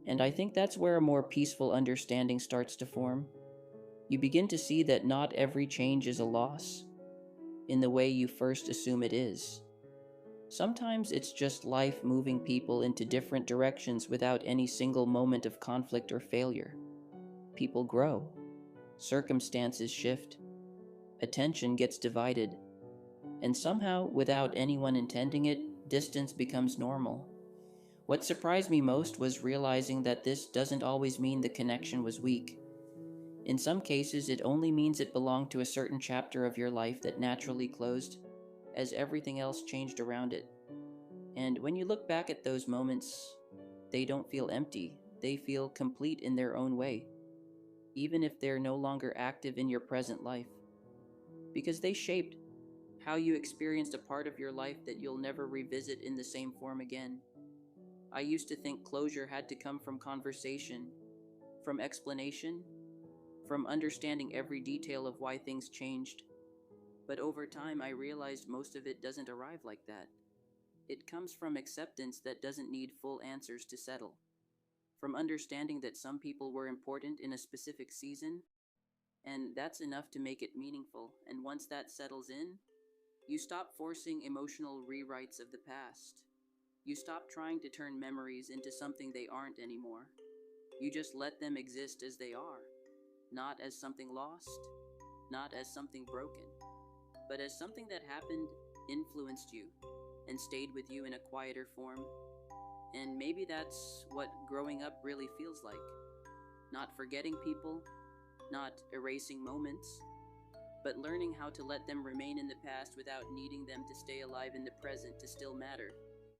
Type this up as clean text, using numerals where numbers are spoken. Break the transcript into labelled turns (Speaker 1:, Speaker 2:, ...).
Speaker 1: And I think that's where a more peaceful understanding starts to form. You begin to see that not every change is a loss in the way you first assume it is. Sometimes it's just life moving people into different directions without any single moment of conflict or failure. People grow, circumstances shift, attention gets divided, and somehow, without anyone intending it, distance becomes normal. What surprised me most was realizing that this doesn't always mean the connection was weak. In some cases, it only means it belonged to a certain chapter of your life that naturally closed as everything else changed around it. And when you look back at those moments, they don't feel empty, they feel complete in their own way, even if they're no longer active in your present life, because they shaped how you experienced a part of your life that you'll never revisit in the same form again. I used to think closure had to come from conversation, from explanation, from understanding every detail of why things changed. But over time, I realized most of it doesn't arrive like that. It comes from acceptance that doesn't need full answers to settle, from understanding that some people were important in a specific season, and that's enough to make it meaningful. And once that settles in, you stop forcing emotional rewrites of the past. You stop trying to turn memories into something they aren't anymore. You just let them exist as they are, not as something lost, not as something broken, but as something that happened, influenced you, and stayed with you in a quieter form. And maybe that's what growing up really feels like. Not forgetting people, not erasing moments, but learning how to let them remain in the past without needing them to stay alive in the present to still matter.